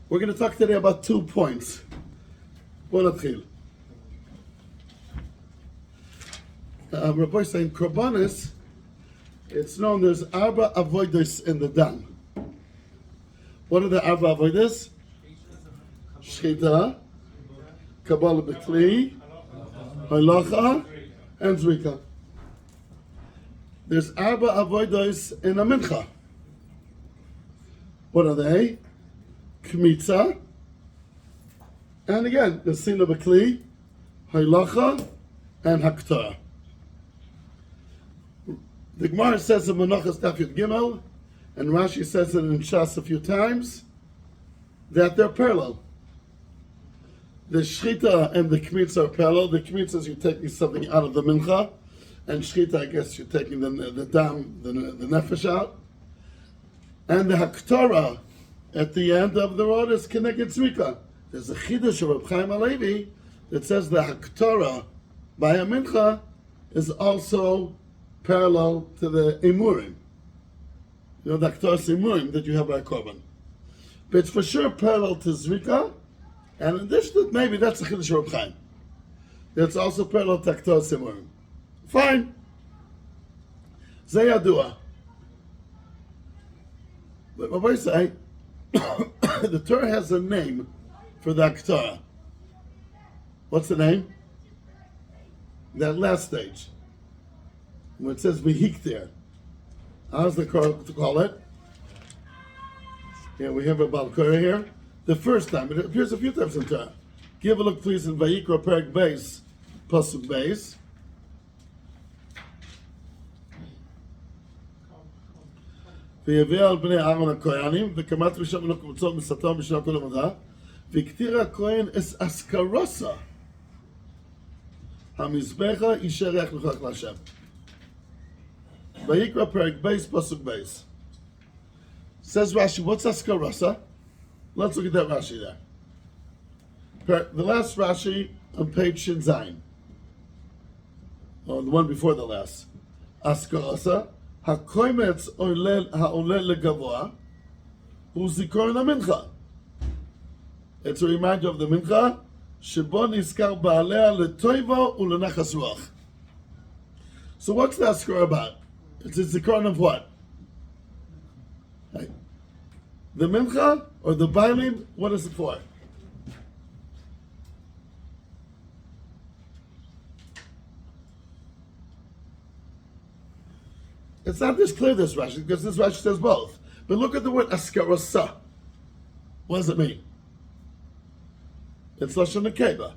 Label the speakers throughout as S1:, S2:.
S1: We're going to talk today about 2 points. בוא נתחיל. Rabbi saying Korbanis, it's known there's Arba Avodas in the Dam. What are the Arba Avodas? Shchita, Kabbalah B'Kli, Halacha, and Zrika. There's Arba Avodas in a Mincha. What are they? Kmitza, and again, the Sina B'Kli, Halacha, and Haktorah. The Gemara says in Menachos Daf Yud Gimel, and Rashi says it in Shas a few times, that they're parallel. The Shchita and the Kmitza are parallel. The Kmitza is you're taking something out of the Mincha, and Shchita, I guess, you're taking the Dam, the Nefesh out. And the Haktorah at the end of the road is Keneged Zrika. There's a Chidush of Reb Chaim Halevi that says the Haktorah by a Mincha is also parallel to the Imurim. You know, the Haktorah Imurim that you have by a Korban. But it's for sure parallel to Zrika, and in addition, maybe that's the Chidush of Reb Chaim. It's also parallel to Haktorah Imurim. Fine. Zayadua. But what I say, the Torah has a name for the Haktorah. What's the name? That last stage. When it says Vihiktir. How's the Torah to call it? Yeah, we have a Balkora here. The first time, it appears a few times in Torah. Give a look please in Vayikra Perek Beis, Pasuk Beis. ויביא על בני אהרון הכהנים, וקמת ראשון בנו קבוצות מסתום בשנה כל עבודה, והקטיר הכהן אס אסקרוסה, המזבחה אישר ריח נוכח להשם. ויקרא פרק בייס, פסוק בייס. Says Rashi, what's Askarosa? Let's look at that Rashi there. The last Rashi on page Shin Zayin. Or the one before the last. Askarosa. הקוימץ העולה לגבוה הוא זיכרון המנחה. It's a reminder of the mincha שבו נזכר בעליה לטויבו ולנחס רוח. So what's that score about? It's a zikaron of what? Hey. The mincha or the bailim? What is it for? It's not this clear, this Rashi, because this Rashi says both. But look at the word askarasa. What does it mean? It's Lashon Nekeba.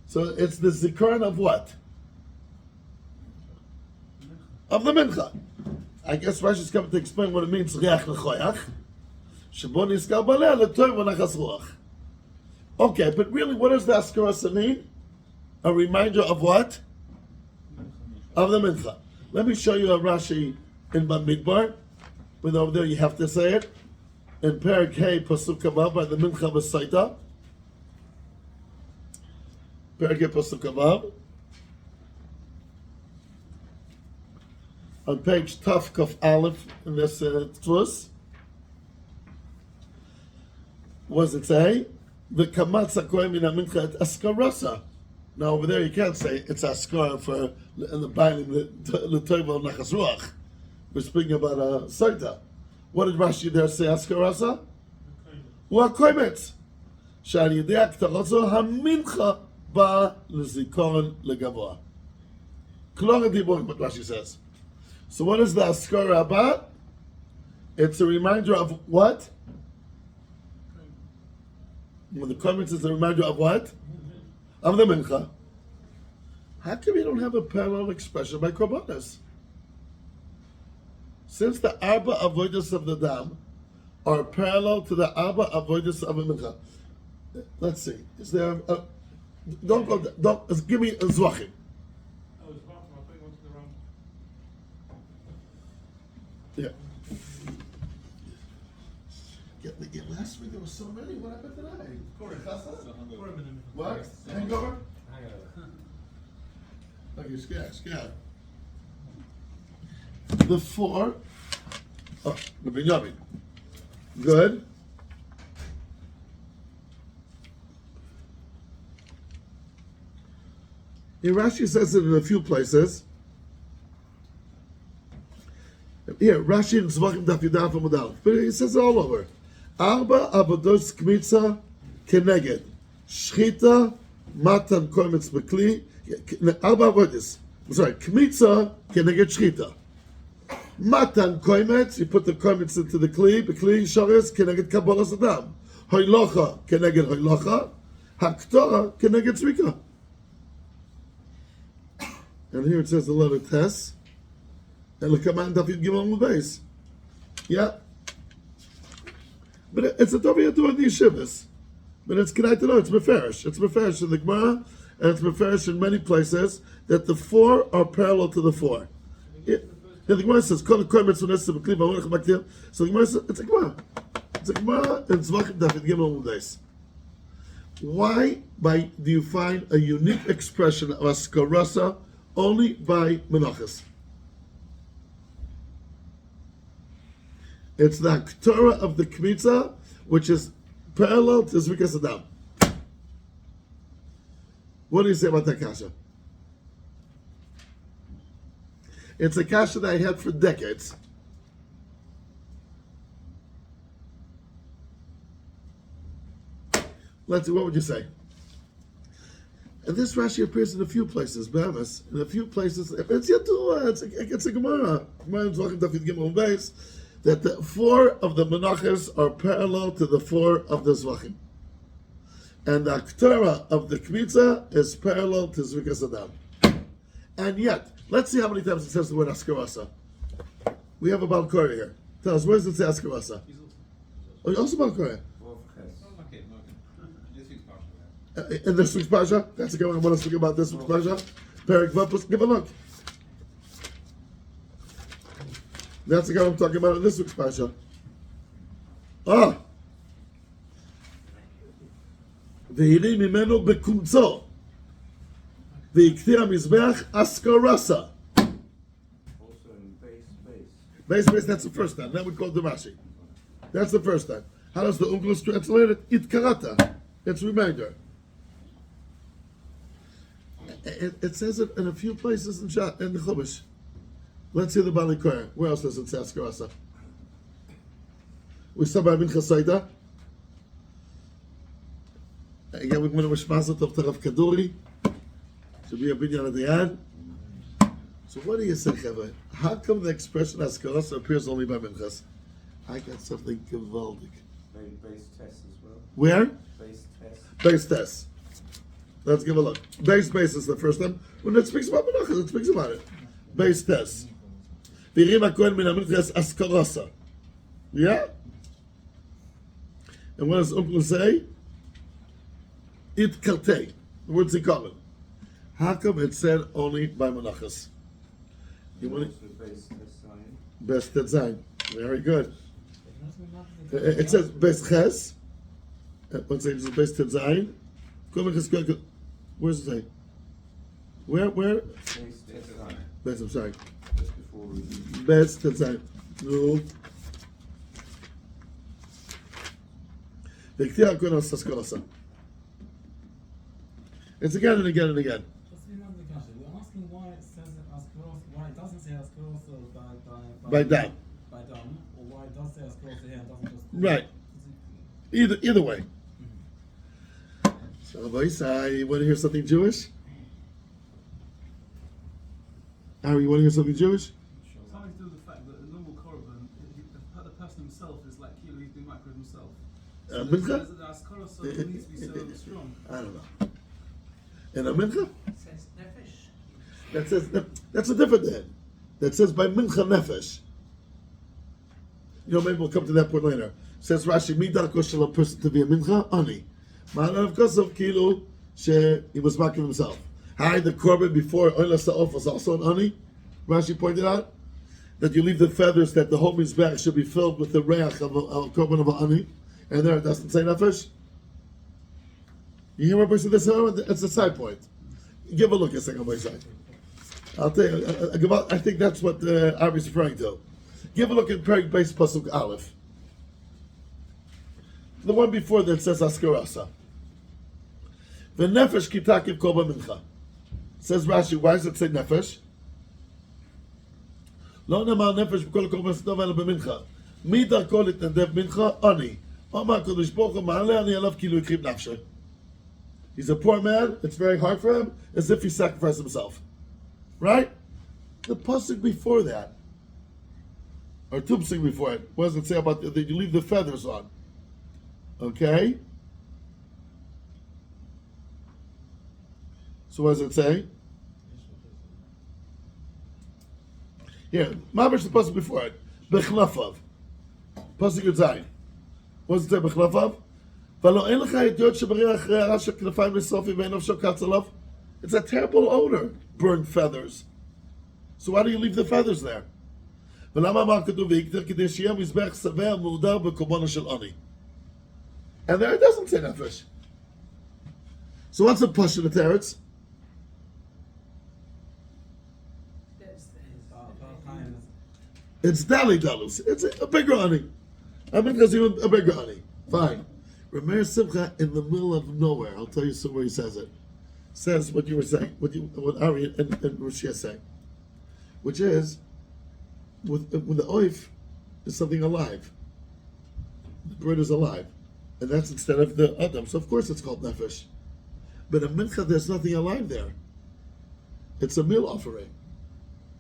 S1: So it's the zikaron of what? Of the mincha. I guess Rashi's coming to explain what it means, riach lechoyach. Shebo nizkar baleh letoy v'nachas ruach. Okay, but really, what does the askarasa mean? A reminder of what? Of the mincha. Let me show you a Rashi in Bamidbar. With over there, you have to say it. In Perek Hey, Pasuk Kavav, by the Mincha V'Saita. Perek Hey, Pasuk Kavav. On page Taf Kaf Aleph, in this Tzvus. What does it say? The Kamatz HaKohen Min HaMincha Et Askarasa. Now over there you can't say it's askar for the binding the Toivo Nachas Ruach. We're speaking about a Saita. What did Rashi there say askarasa? U'akoimetz. Shal yidei aktaroso hamincha ba lezikaron legavoa. Klor dibor, what Rashi says. So what is the askara about? It's a reminder of what? When the koimetz is a reminder of what? Of the mincha. How come you don't have a parallel expression by korbanos? Since the arba avodas of the dam are parallel to the arba avodas of a mincha. Let's see. Is there a, don't give me a zwachim. Yeah. Last week there were so many. What happened today? What? Hangover? Like you're scared. The four. Oh, the Binyamin. Good. Here Rashi says it in a few places. Here, Rashi in Tzvachim Daf Yudaf Amud Aleph. But he says it all over. Arba avodos kmitza keneged. Shchita matan kometz bekli. Arba avodos. I'm sorry, kmitza keneged shchita. Matan kometz, you put the kometz into the kli, bekli shares keneged kabbalas adam. Hoylocha keneged hoylocha. Haktora keneged tzvika. And here it says the letter Tes. And the command Daf Yud Gimel on the base. Yeah. But it's a Tov Yadu in the yeshivas. But it's connected to know, it's Meferish. It's Meferish in the Gemara, and it's Meferish in many places, that the four are parallel to the four. Yeah, the Gemara says, Kol Koymetz Unesim B'Kli B'Amonech B'Aktir. So the Gemara says, it's a Gemara. It's a Gemara in Tzvachim Daf Yud Gimel on the base. Why do you find a unique expression of Askarasa only by Menachos? It's the Torah of the Kmitza, which is parallel to Zvikas Adam. What do you say about that kasha? It's a kasha that I had for decades. Let's see, what would you say? And this Rashi appears in a few places, Bahamas. In a few places, it's Yatua, it's a Gemara. Gemara in Tzvachim Daf Yud Gimel Beis, that the four of the Menachos are parallel to the four of the Zvachim. And the Aktorah of the Kmitza is parallel to Zvikas Adam. And yet, let's see how many times it says the word Askarasa. We have a Balkori here. Tell us, where does it say Askarasa? Oh, also Balkori. In this week's Pasha? That's a good one. I want to speak about this week's Pasha. Perik Vapus, give a look. That's the guy I'm talking about in this week's Pasha. V'hiri mimenu bekumtzo. V'iktir HaMizbeach Askarasa.
S2: Also in base.
S1: Base, that's the first time. That we call the Rashi. That's the first time. How does the Unglus translate it? It karata. It's reminder. It says it in a few places in the Chumash. Let's see the Bali Koyer. Where else does it say Askarasa? We saw by Mincha Saida. Again, we're going to wish Mazel Tov to Rav Kaduri. Should be a binyan at the end. So what do you say, Chevra? How come the expression Askarasa appears only by Minchas? I got something gewaldig.
S2: Base test as well.
S1: Where?
S2: Base test.
S1: Base test. Let's give a look. Base is the first time. When it speaks about Menachos, it speaks about it. Base test. V'yirim HaKohen min HaMinchas Askarasa. Yeah? And what does Uncle say? It kaltei. The word's in common. How come it said only by Menachos? You want
S2: Base test sign.
S1: Best design. Very good. It says best ches. One second, it's best design. Where's it say? Where?
S2: Base test sign.
S1: Best, I'm sorry.
S2: Just before we
S1: Best design. No. It's again and again and again.
S3: We're asking why it says it as close, why it doesn't say as close
S1: By down.
S3: by down, or why it does say as close here and doesn't just
S1: Right. Either way. So, Rabbi Isai, you want to hear something Jewish? Harry, you want to hear something Jewish?
S4: Something to do with the fact that a normal korban, the person himself is like he's doing micro himself. So
S1: Mincha?
S4: the Askarasa so needs to be so strong.
S1: I don't know. In a mincha?
S5: It says nefesh.
S1: That says that's a different thing. That says by mincha nefesh. You know, maybe we'll come to that point later. Says Rashi, midarko shel a person to be a mincha ani. Ma'ana of course of kilu she he was making himself. Hi, the korban before oila sa'of was also an ani. Rashi pointed out that you leave the feathers that the whole mizbeach should be filled with the reach of a korban of an ani, and there it doesn't say nefesh. You hear what person this? It's a side point. Give a look a second, my side. I'll tell you. I think that's what Ari's referring to. Give a look at Perik Beis Pasuk Aleph. The one before that says Askarasa. The nefesh kitakiv kol mincha. Says Rashi, why does it say nefesh? לא נאמר נפש בכל קורבן סדום אלא במנחה. מי דרכו להתנדב מנחה? אני. אומר הקדוש ברוך הוא, מעלה אני עליו כאילו הקריב נפשו. He's a poor man, it's very hard for him, as if he sacrificed himself. Right? The pasuk before that, or two pasuk before it, what does it say about that you leave the feathers on? Okay? So what does it say? Here, Mamish the pasuk before it. Bechlafav. Pasuk Yudzayin. What does it say? Bechlafav? V'lo ein lecha yediot shebarir achrei hara shel knafayim lesofi ve'enov shel katz alav. It's a terrible odor, burned feathers. So why do you leave the feathers there? ולמה אמר כתוב ויקטר כדי שיהיה מזבח שבע מעודר בקורבנו של עני? And there it doesn't say nefesh. So what's the push in the teretz? It's Dali Dalus. It's a bigger honey. I mean, because even a bigger honey. Fine. Rameir Simcha in the middle of nowhere. I'll tell you somewhere he says it. Says what you were saying, what Ari and Roshia say, which is with the oif is something alive. The bird is alive, and that's instead of the adam. So of course it's called nefesh. But in mincha there's nothing alive there. It's a meal offering.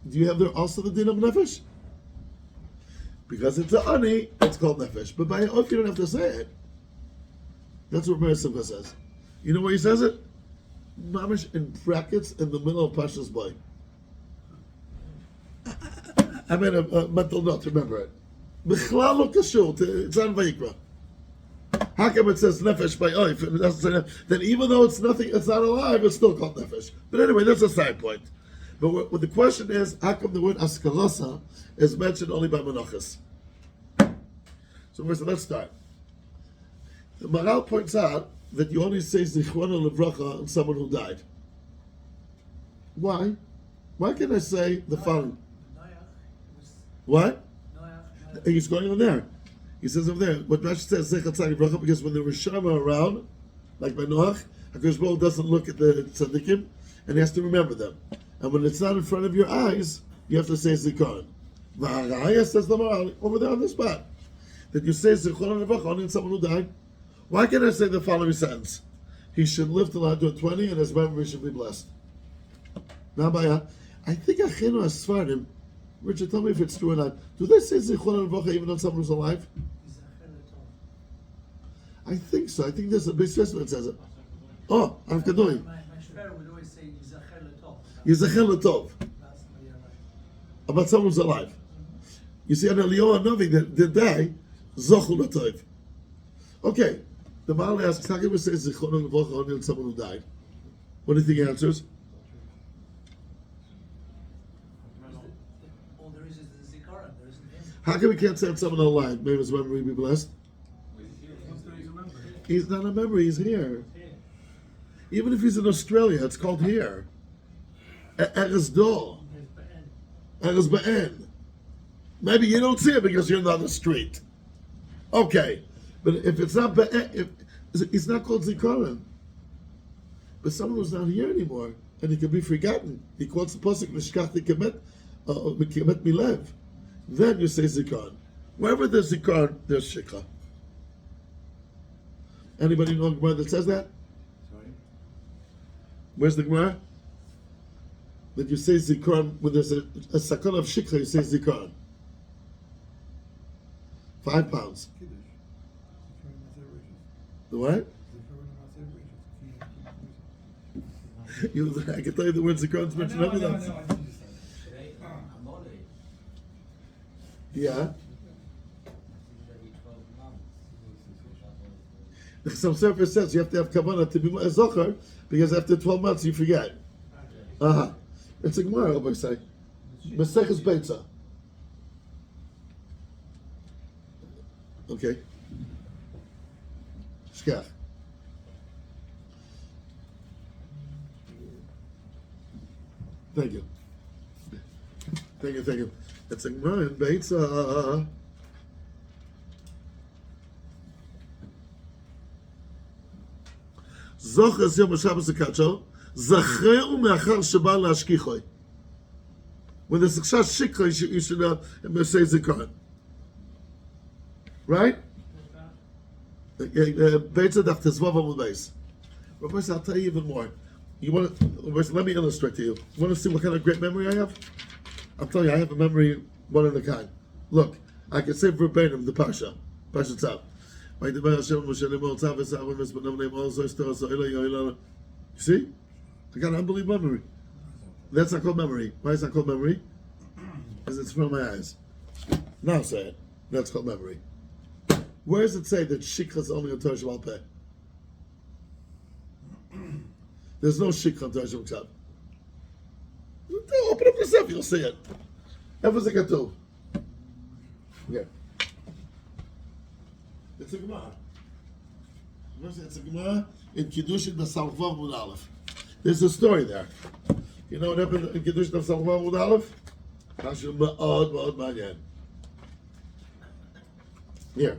S1: Do you have there also the din of nefesh? Because it's a ani, it's called nefesh. But by oif you don't have to say it. That's what Rameir Simcha says. You know where he says it? Mamish in brackets in the middle of Pasha's boy. I made a mental note to remember it. B'chlal lo kashur, it's on Vayikra. How come it says nefesh by oif? It doesn't say nefesh. Then even though it's nothing, it's not alive, it's still called nefesh. But anyway, that's a side point. But what the question is, how come the word askalosa is mentioned only by Menachos? So let's start. The Maral points out that you only say Zichrona Levracha on someone who died. Why? Why can't I say the following? What? He's going on there. He says over there, what Rashi says, Zecher Tzaddik Levracha, because when the Risham are around, like by Noach, HaKadosh Baruch doesn't look at the tzaddikim, and he has to remember them. And when it's not in front of your eyes, you have to say Zikaron. V'haraya says the Maral, over there on the spot, that you say Zichrona Levracha only in someone who died. Why can't I say the following sentence? He should live till 120 and his memory should be blessed. Now, I think Achenu Asfarim, Richard, tell me if it's true or not. Do they say Zichron Levracha even on someone who's alive? I think so. I think there's a big testament that says it. Oh, I'm Kadoi.
S5: My shver would always say Yizacher L'tov.
S1: Yizacher L'tov. About someone who's alive. You see, on Eliyahu Novi, the day, Zochul L'tov. Okay. The Maral asks, how can we say Zichron Levracha only on someone who died? What do you think he answers?
S5: All there is the Zikaron. There isn't him.
S1: How come we can't say on someone alive? Maybe his memory be blessed. He's not a member, he's here. Even if he's in Australia, it's called here. Eres Do. Eres Ba'en. Maybe you don't see it because you're not on the street. Okay. But if it's not Ba'en, it's not called Zikaron. But someone who's not here anymore, and he can be forgotten. He quotes the pasuk, Nishkachti Kemet Milev. Then you say Zikaron. Wherever there's Zikaron, there's Shikha. Anybody know a Gemara that says that?
S2: Sorry?
S1: Where's the Gemara? That you say Zikaron, when there's a sakon of Shikha, you say Zikaron. 5 pounds. The what? I can tell you the word Zikaron is mentioned every time. Yeah. Some surface says you have to have kavanah to be a zocher because after 12 months you forget. It's a Gemara, I say. Maseches Beitza. Okay. Shkach. Thank you. Thank you. It's a Gemara in Beitza. Zochas Yom HaShabbos HaKacho, Zachreu me'achar sheba la'ashkichoi. When there's success shikha, you should say zikaron. Right? Beitza daf tezvav amud beis. Rabbi, I'll tell you even more. You want to? Let me illustrate to you. You want to see what kind of great memory I have? I'll tell you, I have a memory one of a kind. Look, I can say verbatim the Parsha Tzav. You see? I got an unbelievable memory. That's not called memory. Why is that called memory? Because it's from my eyes. Now say it. That's called memory. Where does it say that shikha is only on Torah Shabbat Peh? There's no shikha on Torah Shabbat Peh. Open up yourself, you'll see it. Ever say katuv? Okay. It's a Gemara. It's a Gemara in Kiddushin B'Samach Vav Mud Aleph. There's a story there. You know what happened in Kiddushin B'Samach Vav Mud Aleph? Hashem Ma'od Ma'od Ma'yan. Here.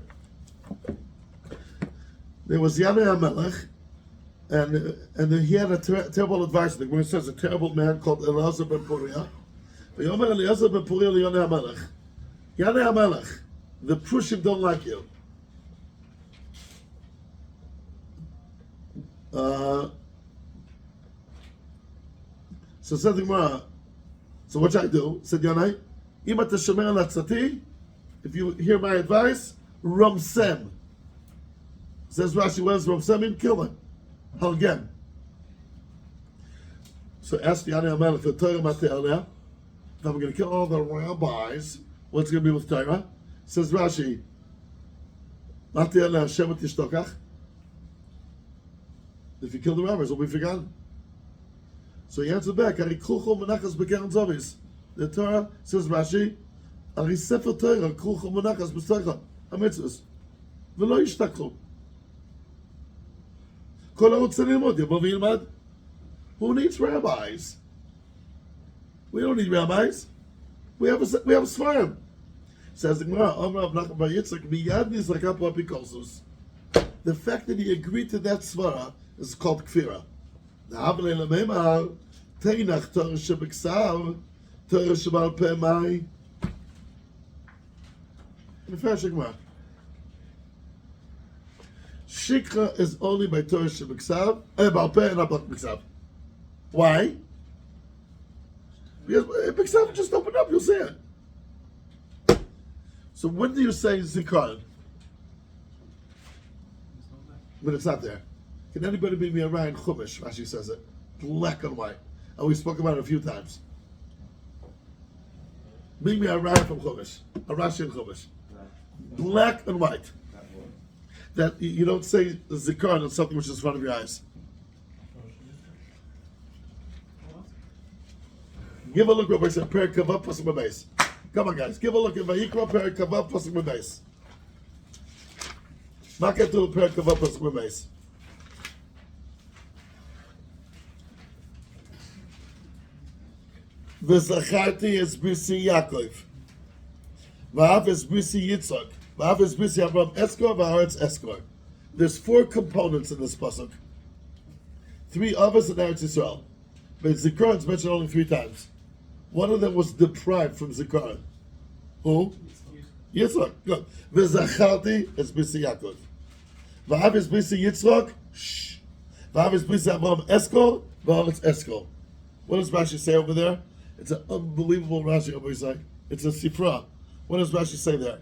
S1: There was Yanei HaMelech, and he had a terrible advice. The Gemara says a terrible man called Elazar ben Puriah. Yomer Elazar ben Puriah Yanei HaMelech. Yanei HaMelech, the Prushim don't like you. So said the Gemara, so what should I do? Said Yanei, Ima teshomer al atzati, if you hear my advice, Romsem. Says Rashi, what does Romsem mean? Kill him. Halgem. So ask the Yanei HaMelech, the Torah Mate'aleh, if I'm going to kill all the rabbis, what's going to be with Torah? Says Rashi, Mate'aleh Hashem tishtokach. If you kill the rabbis, will be forgotten. So he answered back, Ari krucho menachas bekeren zovis. The Torah says Rashi, Ari sefer Torah krucho menachas b'stoicha. HaMitzvahs. V'lo yishtakchu. Kol ha'rotze lilmod yavo v'yilmad. Who needs rabbis? We don't need rabbis. We have Sfarim. Says the Gemara, Amar Rav Nachman bar Yitzchak, miyad nizraka po apikosus. The fact that he agreed to that svara is called kfira. Na'avle l'meimar, teinach Torah shebeksav, Torah shebal peh mai. Nefesh Gemara. Shikha is only by Torah shebeksav, bal peh and not beksav. Why? Because beksav just open up, you'll see it. So when do you say zikaron? When it's not there. Can anybody bring me a Ryan Chumash? Rashi says it. Black and white. And we spoke about it a few times. Bring me a Ryan from Chumash. A Rashi in Chumash. Black and white. That you don't say zikaron on something which is in front of your eyes. Give a look at what I said. Perek Kavav Pasuk B'Beis. Come on, guys. Give a look at Vayikra Perek Kavav Pasuk B'Beis. Not get to the Perek Kavav Pasuk B'Beis. V'zacharti es brisi Yaakov. V'av es brisi Yitzchak. V'av es brisi Avraham Eskor. V'haaretz Eskor. There's 4 components in this pasuk. 3 Avos and Eretz Yisrael. But Zikaron is mentioned only 3 times. One of them was deprived from Zikaron. Who? Yitzchak. Good. V'zacharti es brisi Yaakov. V'av es brisi Yitzchak. Shh. V'av es brisi Avraham Eskor. V'haaretz Eskor. What does Rashi say over there? It's an unbelievable Rashi over here. It's a Sifra. What does Rashi say there?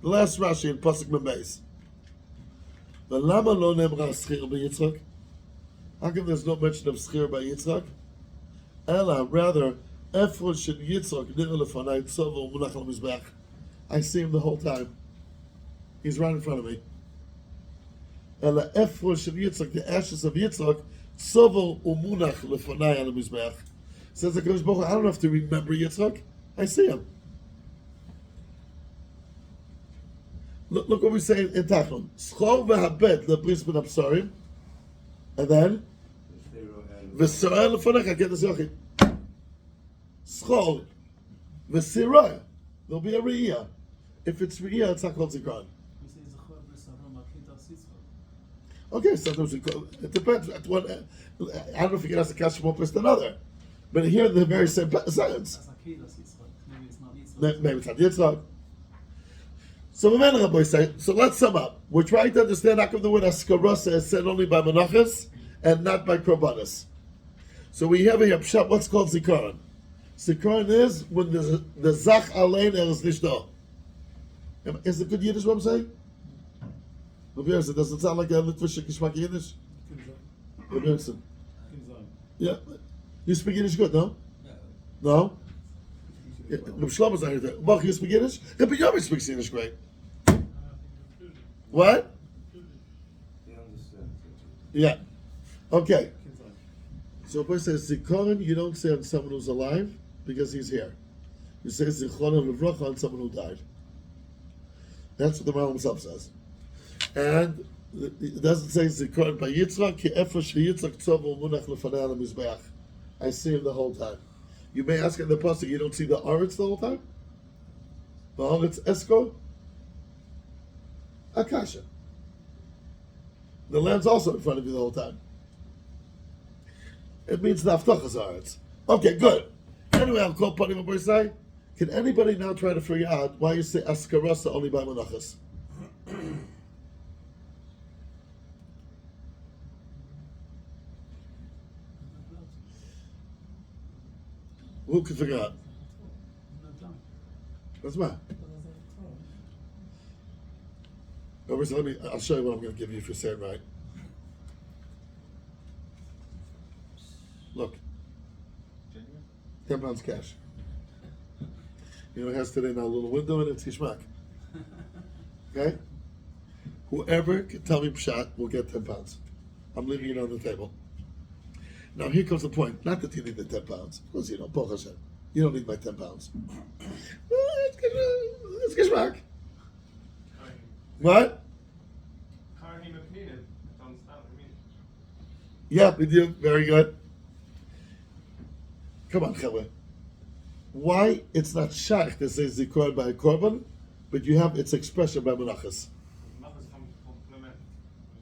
S1: The last Rashi in Pasuk Membeis. V'lama lo nemra schir b'Yitzchak? How come there's no mention of schir by Yitzchak? Ela, rather, Ephron shel Yitzchak nira lefanai tzovo munach al mizbeach. I see him the whole time. He's right in front of me. Ela Ephron shel Yitzchak, the ashes of Yitzchak, tzovo umunach lefanai al mizbeach. Says the Kodesh Baruch Hu, I don't have to remember Yitzchak. I see him. Look what we say in Tachlon. Schor v'habet lebris ben absarim. And then v'sirah lefanech, I get this yochid. Schor v'sirah. There'll be a re'iyah. If it's re'iyah, it's not called zikaron. Okay, sometimes we call it depends. At one, I don't know if you can ask the question one place to another, but here the very same sentence.
S4: That's Akilas Yitzchak. Maybe it's not Yitzchak.
S1: Maybe it's not Yitzchak. So Mamela Rabbi say. So let's sum up. We're trying to understand how come the word Askarasa is said only by Menachos and not by Korbanos. So we have here Pshat, what's called Zikaron. Zikaron is when the Zach Alein is Nishdo. Is it good Yiddish what I'm saying? Rabbi Yosef, does it sound like a Litvish Kishmak Yiddish? Rabbi Yosef. Yeah. You speak Yiddish good, no? No? Rabbi Shlomo's not here. Bach, you speak Yiddish? Rabbi Yosef speaks Yiddish great. What?
S2: He understands it.
S1: Yeah. Okay. So a person says Zikaron, you don't say on someone who's alive because he's here. You say Zichron Levracha on someone who died. That's what the Rambam himself says. And it doesn't say Zikaron by Yitzchak, ki efra sheyitzchak tzov u'munach lefanei al mizbeach. I see him the whole time. You may ask in the pasuk, you don't see the Aretz the whole time? The Aretz Esko? Akasha. The land's also in front of you the whole time. It means the Haftacha's Aretz. Okay, good. Anyway, I'll call Pani Maboisai. Can anybody now try to figure out why you say Askarasa only by Menachos? Who can figure out? That's why. I'll show you what I'm going to give you if you say it right. Look. 10 pounds cash. You know, it has today now a little window and it's Kishmak. Okay? Whoever can tell me Pshat will get 10 pounds. I'm leaving it on the table. Now here comes the point. Not that you need the 10 pounds. Of course you don't. Baruch Hashem. You don't need my 10 pounds. It's Kishmak. What? Yeah, we do. Very good. Come on, Chelwe. Why it's not Shach that says Zikor by a Korban, but you have its expression by Menachos?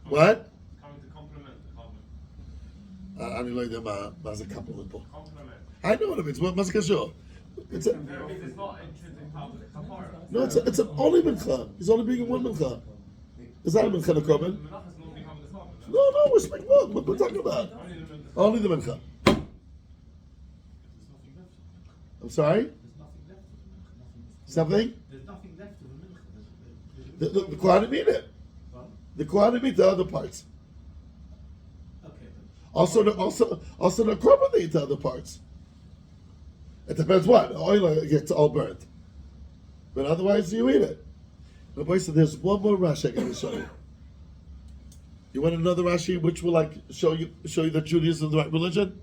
S1: What?
S6: Coming to complement the Korban.
S1: I don't know as a compliment.
S6: Complement.
S1: I know what it means. What's it? It's a,
S6: That means it's not intrinsic part of the kapara.
S1: no, it's an only mincha. He's only bringing one mincha. Is that a mincha the Korban?
S6: Menachos normally come with the Korban.
S1: No, we're speaking what we're talking about.
S6: Only the Menachos.
S1: Only the mincha. I'm sorry? Something?
S3: There's nothing left of the mincha.
S1: The Kohanim eat it. The Kohanim eat the other parts.
S3: Okay.
S1: Also the Korban they eat the other parts. It depends what. The oil gets all burnt. But otherwise you eat it. The boy said there's one more Rashi I gotta show you. You want another Rashi which will like show you that Judaism is the right religion?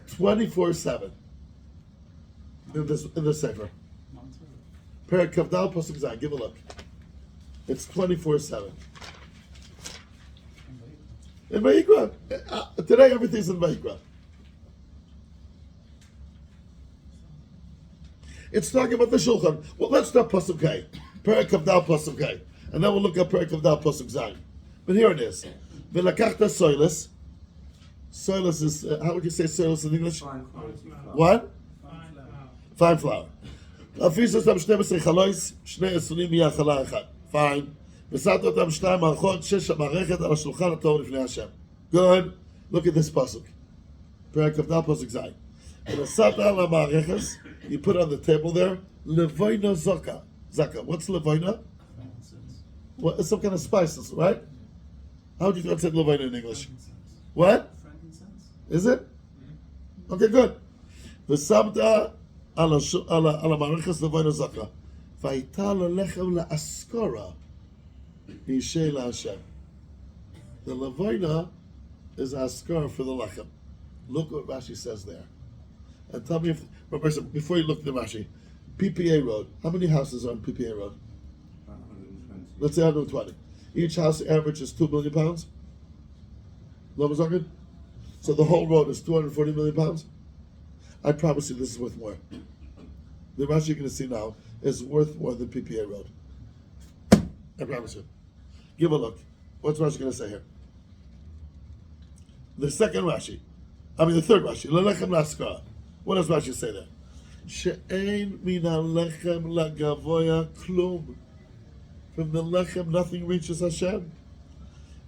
S1: 24/7. In this Sefer. Perek Kavdal Pasuk Zayin. Give a look. It's 24/7. In Vayikra. Today everything's in Vayikra. It's talking about the Shulchan. Well, let's start Pasuk Hay. Perek Kavdal Pasuk Hay. And then we'll look at Perek Kavdal Pasuk Zayin. But here it is. V'lakachta soilus. Soilus is, how would you say soilus in English?
S2: Fine quality flour.
S1: What? Fine flour. אפילו אותם 12 חלויס, 2 עשורים מהחלה אחד. Fine. ושמת אותם 2 מערכות, 6 המערכת על השולחן הטהור לפני השם. Good. Look at this pasuk. פרק כ"ד pasuk זין. ושמת על המערכת, you put on the table there, levoina zaka. Zaka. What's levoina? What, it's some kind of spices, right? How do you translate levoina in English? What?
S4: Frankincense?
S1: Is it? Okay, good. ושמת על המערכת לבוינה זכה. והייתה ללחם לאסכורה, אישה להשם. The levoina is askar for the lechem. Look what Rashi says there. And tell me if, before you look at the Rashi, PPA Road, how many houses are on PPA Road?
S2: 120.
S1: Let's say 120. Each house average is 2 million pounds? Lomazarkin? So the whole road is 240 million pounds? I promise you this is worth more. The Rashi you're going to see now is worth more than PPA Road. I promise you. Give a look. What's Rashi going to say here? The third Rashi. Lelechem laskara. What does Rashi say there? She'ein min halechem lagavoya klum. From the lechem, nothing reaches Hashem.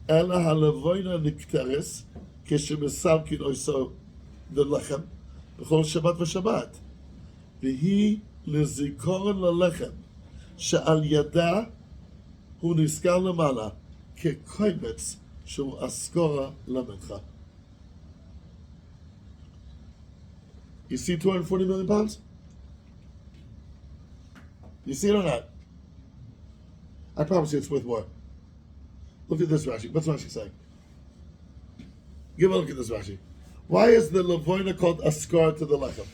S1: Ela halevoina nikteres keshemesalkin oiso the lechem b'chol Shabbat v'Shabbat. V'hi lezikoron lalechem she'al yada hu niskar lemala kekoimetz shu askora lamincha. You see 240 million pounds? You see it or not? I promise you it's worth more. Look at this Rashi. What's Rashi saying? Give a look at this Rashi. Why is the Levoina called Askar to the Lechem?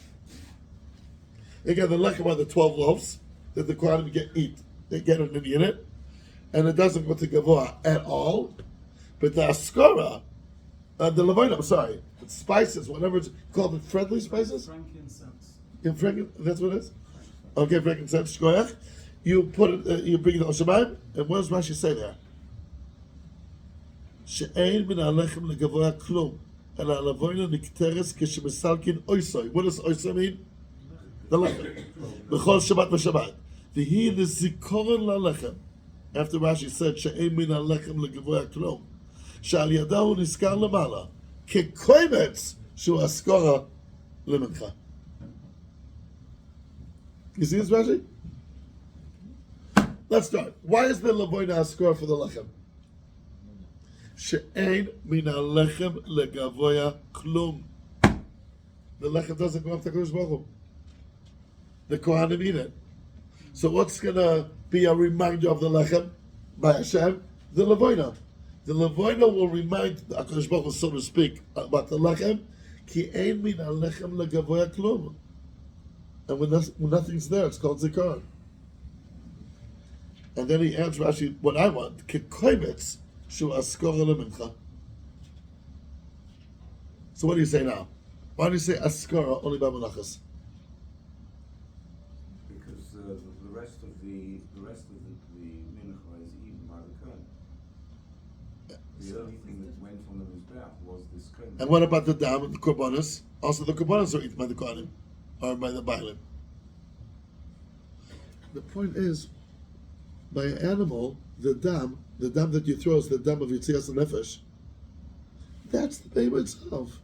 S1: Again, the Lechem are the 12 loaves that the Kohanim eat. They get it in it. And it doesn't go to Gavoa at all. But the Askara, the Levoina, I'm sorry, it's spices, whatever it's called, it friendly spices?
S4: Frankincense.
S1: That's what it is? Okay, frankincense, shkoyach. You put it, you bring it to Oshamayim, and what does Rashi say there? She'ein min halechem legavoya klum, ela lavoina nikteres keshemesalkin oisoi. What does oisoi mean? The lechem. B'chol Shabbat v'Shabbat. V'hi lezikoron lalechem. After Rashi said, She'ein min halechem legavoya klum, she'al yadahu niskar lemala, kekoimetz shu askora lemincha. You see this, Rashi? Let's start. Why is the Levoina Askor for the Lechem? She'ein min halechem legavoya klum. The Lechem doesn't go up to Kodesh Baruch Hu. The Kohanim eat it. So what's going to be a reminder of the Lechem by Hashem? The Levoina. The Levoina will remind HaKadosh Baruch Hu, so to speak, about the Lechem. Ki ein min halechem legavoya klum. And when nothing's there, it's called Zikaron. And then he answers Rashi, what I want, Kekoimetz shu askora lemincha. So what do you say now? Why do you say askora only by Menachos?
S2: Because the rest of the mincha is eaten by the kohen. The only thing that went from the mizbeach was this kohen.
S1: And what about the dam and the korbanos? Also the korbanos are eaten by the kohanim, or by the bailim. The point is, by an animal, the dam that you throw is the dam of Yitzias Nefesh. That's the name itself.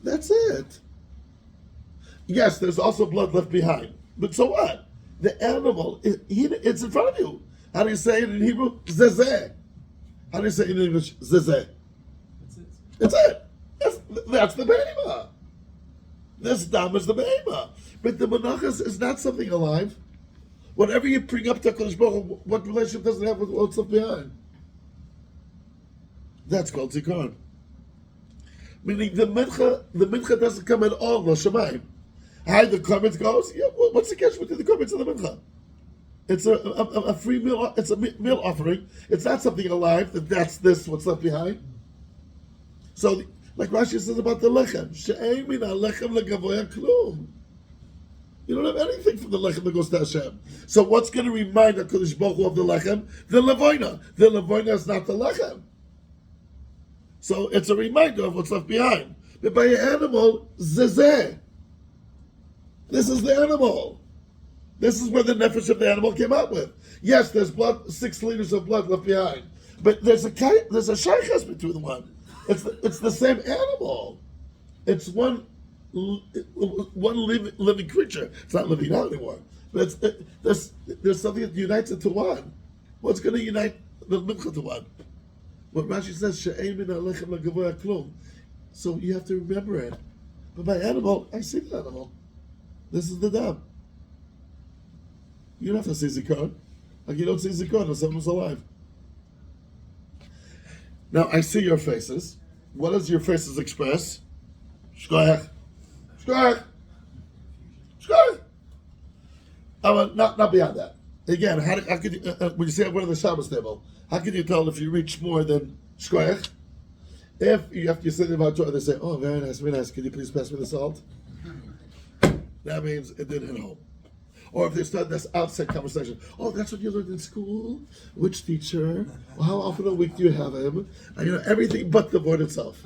S1: That's it. Yes, there's also blood left behind. But so what? The animal, it's in front of you. How do you say it in Hebrew? Zezeh. How do you say it in English? Zezeh.
S4: That's it.
S1: That's it. That's the behema. This dam is the behema. But the menachas is not something alive. Whatever you bring up to HaKadosh Baruch Hu, what relationship does it have with what's left behind? That's called zikaron. Meaning the mincha doesn't come at all, no shamayim. How the korban goes? Yeah, what's the catch with the korban of the mincha? It's a free meal. It's a meal offering. It's not something alive. That's what's left behind. So, like Rashi says about the lechem, she'ein min halechem legavoya klum. You don't have anything from the lechem that goes to Hashem. So what's going to remind HaKadosh Baruch Hu of the lechem? The levoina. The levoina is not the lechem. So it's a reminder of what's left behind. But by an animal, zezeh. This is the animal. This is where the nefesh of the animal came out with. Yes, there's blood, 6 liters of blood left behind. But there's a shaychus between the one. It's the same animal. It's one living creature. It's not living out anymore. But there's something that unites it to one. What's going to unite the mincha to one? What Rashi says, she'ein min halechem legavoya klum. So you have to remember it. But by animal, I see the animal. This is the dam. You don't have to see zikaron. Like you don't see zikaron if someone's alive. Now I see your faces. What does your faces express? Shkoyach. Shkoyach. Shkoyach. Not beyond that. Again, how could you, when you say one of the Shabbos table, how can you tell if you reach more than shkoyach? If you have to sit about Torah, they say, "Oh, very nice, very nice. Can you please pass me the salt?" That means it didn't hit home. Or if they start this outside conversation, oh, that's what you learned in school? Which teacher? Well, how often a week do you have him? And, everything but the word itself.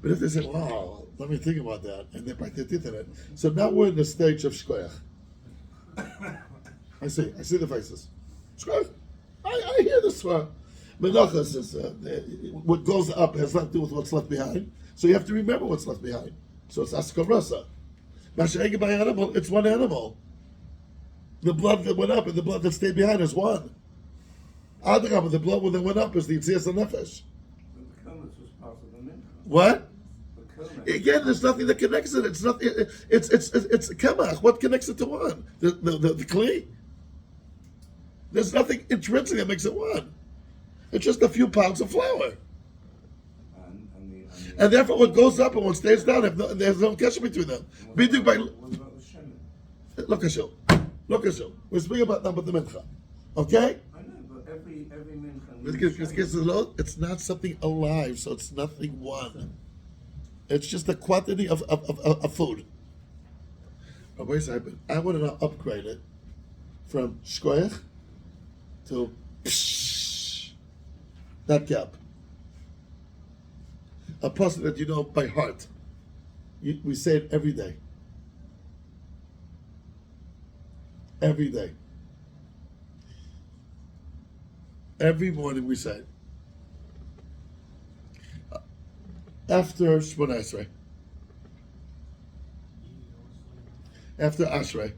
S1: But if they say, wow, let me think about that, and they bite their teeth in it. So now we're in the stage of shkoyach. I see the faces. Shkoyach. I hear this one. Menachas is, what goes up has nothing to do with what's left behind. So you have to remember what's left behind. So it's askarasa. Masha'ega by animal, it's one animal. The blood that went up and the blood that stayed behind is one. Adrab, the blood that went up is the Yitzias HaNefesh.
S2: But the Kermitz was part of the mincha.
S1: What?
S2: The Kermitz.
S1: Again, there's nothing that connects it. It's not. It's kemach. What connects it to one? The kli. There's nothing intrinsic that makes it one. It's just a few pounds of flour. And therefore, what goes up and what stays down, there's no connection between them.
S2: What about the shemen?
S1: Look at you. We're speaking about now about the mincha. Okay?
S2: I know, but every mincha.
S1: It's not something alive, so it's nothing one. It's just the quantity of food. Rabbi said, I want to now upgrade it from shkoyach to that gap. A person that you know by heart. We say it every day. Every day. Every morning we say it. After Shmona Esrei. After Ashrei.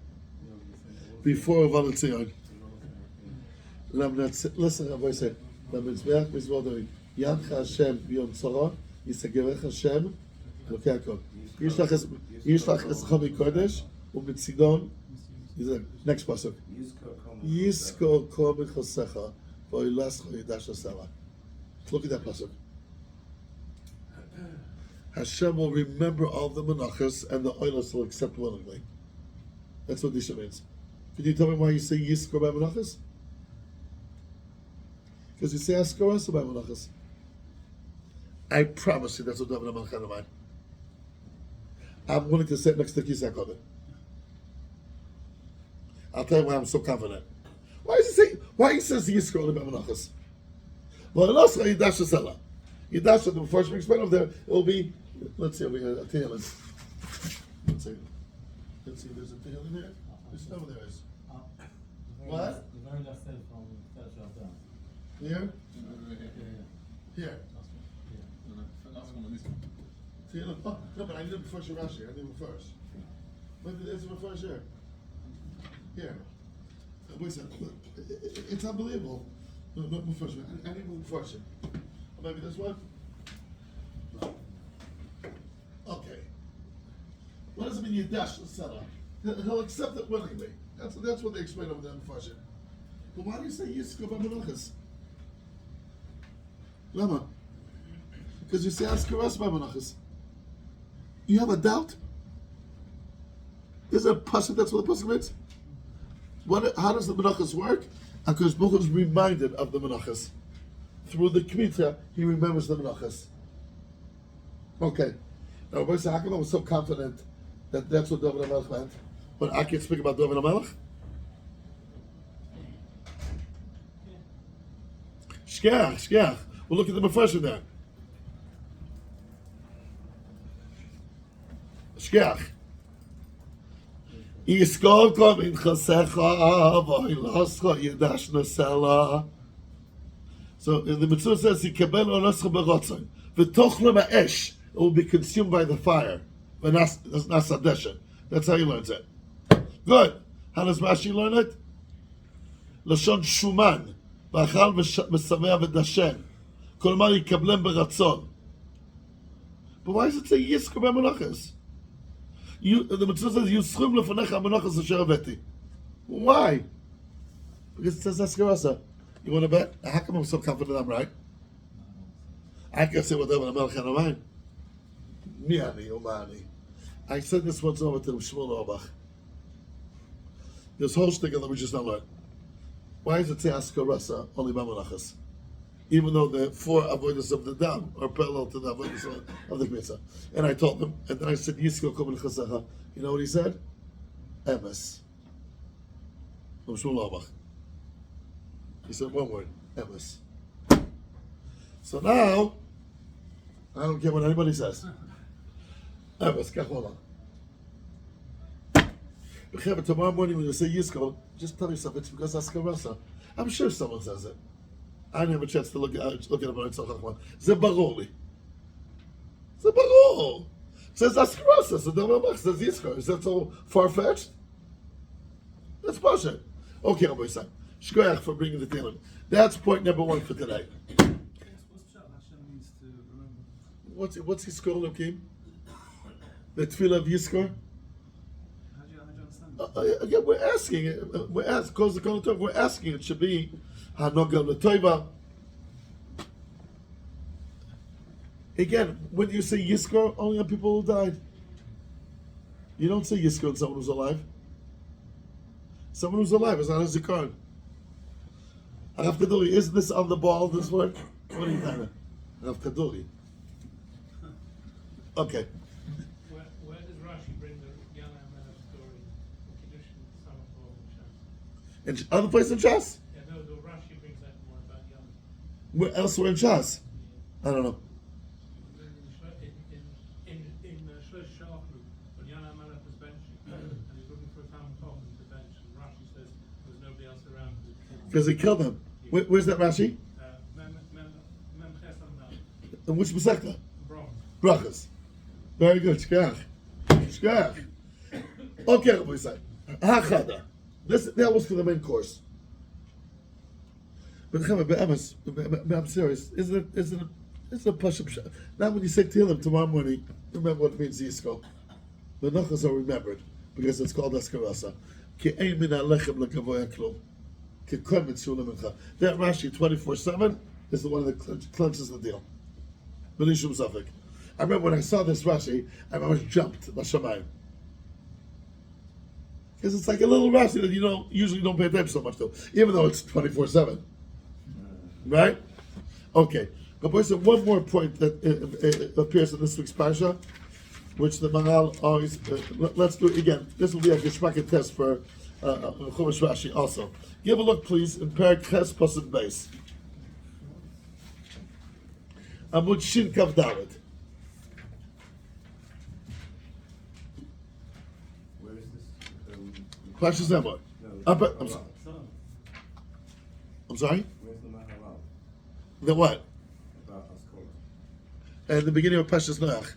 S1: Before Valentzion. Listen, Rabbi said, למזבח מזמור דוד, ימך השם ביום צרה, יסגרך השם, אלוקי הכל. יש לך עזרך מקודש, ומצידון, next pasuk. יזכור כל מחוסך, ואוילסך ידש הסלע. Look at that pasuk. Hashem will remember all the menachos, and the oilers will accept willingly. That's what this means. Can you tell me why you say Yizkor by menachos? Because you say Askaras by menachos. I promise you that's what David HaMelech had in mind. I'm willing to sit next to Kisei HaKodesh. I'll tell you why I'm so confident. Why he says Yizkor only by menachos? Well, also Yidash Hasela. Yidash, the first we explain over there, it will be, let's see over here, a Tehillim. Let's see, there's a Tehillim here? There's no, there is. What?
S3: The very last cell from Fetch of that.
S1: Here?
S3: Yeah.
S1: Here. Tehillim. Oh, no, but I need it before Shirashi. I need it first. Maybe there's it before here. Here. Wait a second. It's unbelievable. No, not before I need it before maybe this one? No. Okay. What does it mean Yidash L'Sela? He'll accept it willingly. That's what they explain over there in Farshim. But why do you say Yizkor b'menachos? Lama? Because you say Askaras b'menachos. You have a doubt? Is it a pasuk? That's what the pasuk means? How does the menachos work? Because Baruch is reminded of the menachos. Through the Kmitah, he remembers the menachos. Okay. Now, how come I was so confident that that's what David HaMelech meant? But I can speak about David HaMelech? Shkiach. We'll look at the Mepharshim there. Shkiach. Yiskol kol min chasecha, v'oiloscha yidash nesela. So the Mitzvah says, "Yikabel onoscha berotzon, v'tochlo ma'esh." It will be consumed by the fire. That's nasadesha. That's how he learns it. Good. How does Rashi learn it? Lashon shuman, v'achal v'sameh v'dashen. Kolomar yikablem beratzon. But why does it say Yizkor b'menachos? The Mitzvah says, "Yuschum lefanecha menachos asher aveti." Why? Because it says Askarasa. You want to bet? How come I'm so confident I'm right? I can say whatever I'm in mind. Miani, Umani. I said this once over to Shmuel Orbach. This whole shtickle that we just now learned. Why does it say Askarasa only by menachos? Even though the 4 avoidance of the dam are parallel to the avoidance of the mitzvah. And I told him, and then I said, Yizkor kol min chasecha. You know what he said? Emes. He said one word, emes. So now, I don't care what anybody says. Emes, kach olam. Tomorrow morning when you say Yisco, just tell yourself it's because Askarasa. I'm sure someone says it. I didn't have a chance to look at it on Tzach Chachman. Ze baroli. Ze barol. It says Askarasa. So the Ramach says Yisco. Is that so far-fetched? That's bullshit. Okay, Rabbi Yisrael. Shkoyach for bringing the Tehillim. That's point number one for today.
S4: What's Pshat Hashem means to remember?
S1: What's his call, Lokim? The Tefillah of Yisco?
S4: How do you understand it?
S1: Again, we're asking. We're asking. It should be Hanogam L'Toiva. Again, when you say Yisro, only on people who died. You don't say Yisro on someone who's alive. Someone who's alive is not a zikaron. Rav Kaduri, isn't this on the ball? This word? What are you talking about? Rav Kaduri. Okay.
S7: Where does Rashi bring the Yana Melech story? Kiddushin, Samachol, and Shas?
S1: In other place in Shas?
S7: Yeah, no, Rashi brings that more about Yana.
S1: Where elsewhere in Shas? I don't know.
S7: In Shlosh Shachru, when Yana Melech was benching, and he's looking for a Talmud Chacham to bench, and Rashi says there was nobody else around.
S1: Because he killed him. Where's that Rashi?
S7: Mem Chesam Nal,
S1: In which Masechta?
S7: Bronze.
S1: Brachas. Very good. Shkach. Shkach. Okay, Rabbi Yisrael. Hachada. That was for the main course. But I'm serious. Isn't it a push-up shot? Now when you say Tehillim tomorrow morning, remember what it means Yisco. The Nachas are remembered because it's called Askarasa. Ki ein min alechem lekavoy haklum. Ki kol mitzvah lemincha. That Rashi 24/7 is the one that clenches the deal. B'nishum Safek. I remember when I saw this Rashi, I almost jumped Bashamayim. Because it's like a little Rashi that you usually don't pay attention so much to, even though it's 24/7. Right? Okay. But boys, one more point that appears in this week's Parsha, which the Maharal always, let's do it again. This will be a Geshmaka test for Chumash Rashi also. Give a look, please, in Perek Ches Pasuk Beis. Amud Shin Kav Dalet.
S2: Where is this?
S1: Parsha Zemor. I'm sorry?
S2: Where's the Maharal?
S1: The what?
S2: About Askola.
S1: At the beginning of Pashas Noach,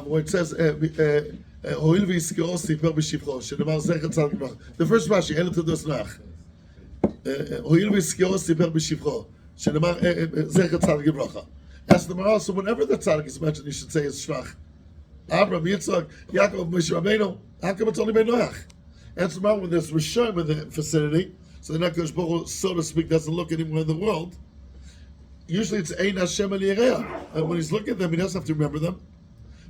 S1: where it says, "Hoil v'yiskor siper b'shivcho," shenamar zecher tzaddik v'bracha. The first Rashi, Ela Todos Noach. Hoil v'yiskor siper b'shivcho, shenamar zecher tzaddik v'bracha. As the Maharal, so whenever the tzaddik is mentioned, you should say it's Shvach. Abraham, Yitzchak, Yaakov, Moshe Rabbeinu. How come it's only by Noach? And the Maharal, when there's Rishon in the vicinity, so the Nakadosh Baruch Hu, so to speak, doesn't look anywhere in the world. Usually it's Ein Hashem El Yereah. And when he's looking at them, he doesn't have to remember them.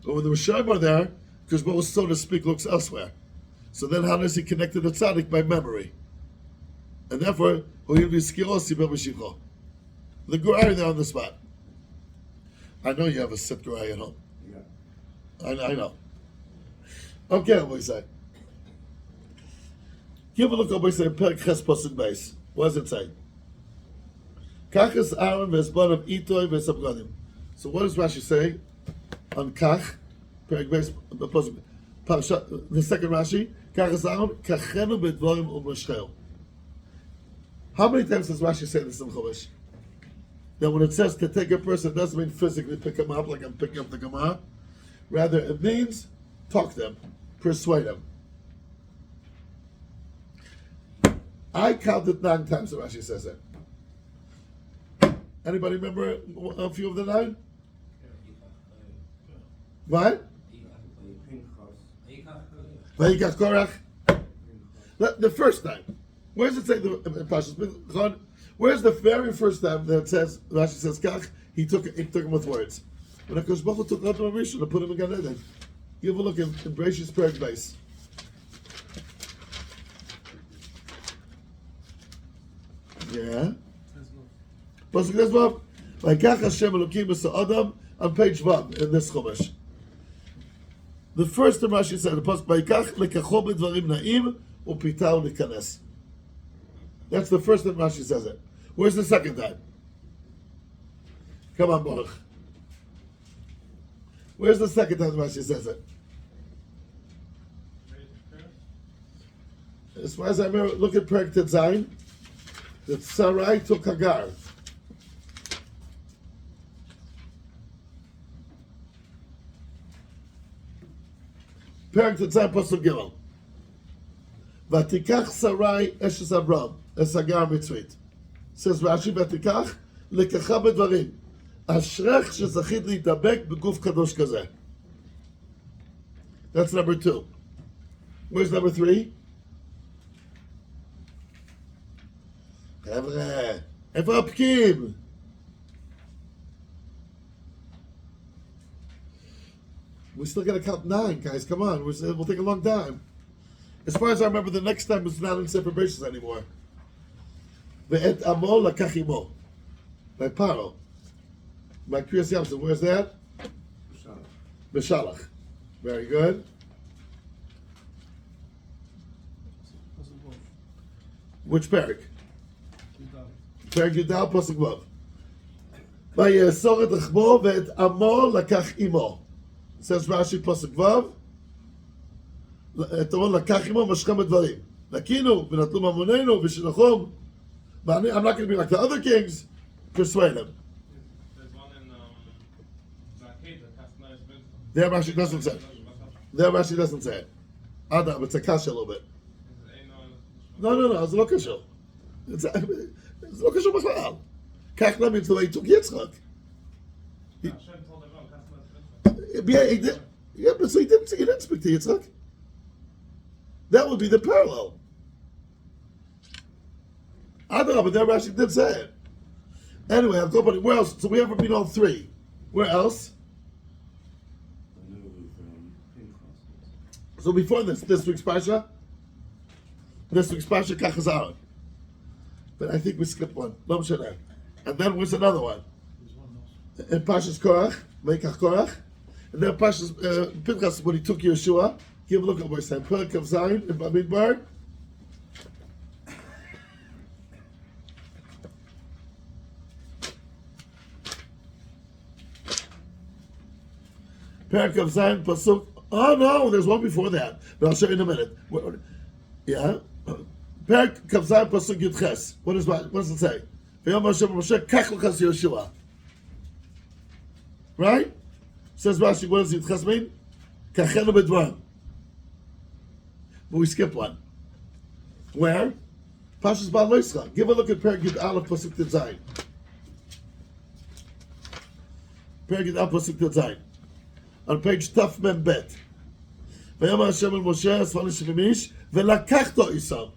S1: But when the Rishayim are there, because Baruch Hu, so to speak, looks elsewhere. So then how does he connect to the tzaddik? By memory. And therefore, the Gurai there on the spot. I know you have a sit Gurai at home.
S2: Yeah.
S1: I know. Okay, what we say. Give a look at what we say, Perek Ches Pasuk Beis. What does it say? Kach is Aaron v'esban of Itoy v'esabgadim. So what does Rashi say on Kach? Perek Beis, the second Rashi, Kach is Aaron, Kachenu b'dvarim u'mashchel. How many times does Rashi say this in Chumash? That when it says to take a person, it doesn't mean physically pick him up like I'm picking up the Gemara. Rather, it means talk to them, persuade them. I counted 9 times that Rashi says it. Anybody remember a few of the 9? What? Vayikach Korach. The first time. Where does it say the Pashas? Where's the very first time that it says Rashi says Kach? He took him with words. When Hakadosh Baruch Hu took Adam Rishon and put him in Gan Eden. Give a look in Bereshis Perek Beis. Yeah. Pasuk Tezvav. Vayikach Hashem Elokim es Adam on page 1 in this Chumash. The first time Rashi said the pasuk Vayikach lekacho b'dvarim na'im u'pitao likanes. That's the first time Rashi says it. Where's the second time? Come on, Baruch. Where's the second time Rashi says it? As far as I remember, look at Perek Tetzain. That Sarai took Hagar. Perek Tetzain Pasuk Gimel. Vatikach Sarai Eshes Abram Es Hagar Mitzvit. Says Rashi, Vatikach Lekacha Bedvarim. Ashrech Shezachit Litabek Beguf Kadosh Kazeh. That's number 2. Where's number 3? חבר'ה, איפה הפקיד? We still gotta count 9, guys. Come on, we'll take a long time. As far as I remember, the next time was not in separations anymore. Ve'et amo lakach imo. By Paro. By Kriyas Yamsuf. Where's that? B'shalach. Very good. Which parak? Perek Yudal Pasuk Vav. Vayesor et achmo ve'et amo lakach imo. Says Rashi Pasuk Vav. Et amo lakach imo mashchem edvarim. Lakinu v'natlu mamonenu v'shinachom. I'm not going to be like the other kings. Persuade him.
S6: There's one in Zakeda, Kasna's Mitzvah.
S1: There Rashi doesn't say it. There Rashi doesn't say it. Adam, it's a kasha a little bit. No, it's not kasha. It's not kasha b'chlal. Kachna means the way he took Yitzchak.
S6: Hashem told him, no, Kasna's Mitzvah.
S1: Yeah, he did. Yeah, but so he didn't speak to Yitzchak. That would be the parallel. Adam, but there Rashi did say it. Anyway, I'll go, but where else? So we haven't been on 3. Where else?
S2: I know Pinchas.
S1: So before this week's Parsha? This week's Parsha, Kachazara. But I think we skipped one. No Mishnah. And then was another one. In Parshas Korach, Meikach Korach. And then Parshas Pinchas, when he took Yeshua. Give a look at what he said. Perek of Zion in Bamidbar. Perek of Zion, Pasuk. Oh no, there's one before that. But I'll show you in a minute. Yeah. Perek of Zion, Pasuk Yudches. What does it say? V'yom Hashem Moshe, Kach l'chas Yeshua. Right? Says Rashi, what does Yudches mean? Kachenu b'dvarim. But we skipped one. Where? Pashas Ba'al Loischa. Give a look at Perek Yud Aleph, Pasuk Tetzayin. Perek Yud Aleph, Pasuk Tetzayin. On page Taf Mem Bet. ויאמר השם אל משה, אספר לשבעים איש, ולקחתו עשיו.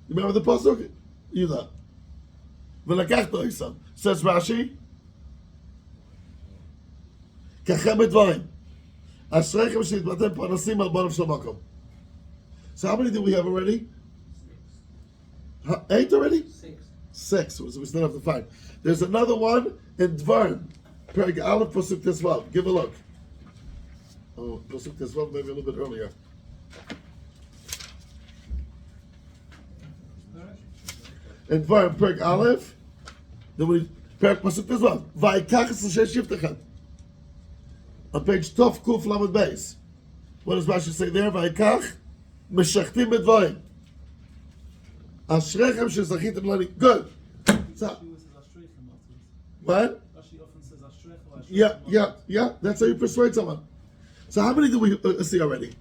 S1: You remember the pasuk? Yudah. ולקחתו עשיו. Says Rashi, ככם בדברים. אשריכם שנתמתם פרנסים על בונם של מקום. So how many do we have already? 8 already? 6. So we still have to find. There's another one in Dvarim. Perek Aleph Pasuk Tzav. Give a look. Oh, Pasuk Tzav maybe a little bit earlier. In Dvarim, Perek Aleph. Then we Perek Pasuk Tzav. Vayikach es Hashem shiftechem. On page Tov Kuf Lamed Beis. What does Rashi say there? Vayikach meshachtim bedvarim. Ashrechem shezachitem lani. Good. So, what? Yeah. That's how you persuade someone. So how many do we see already?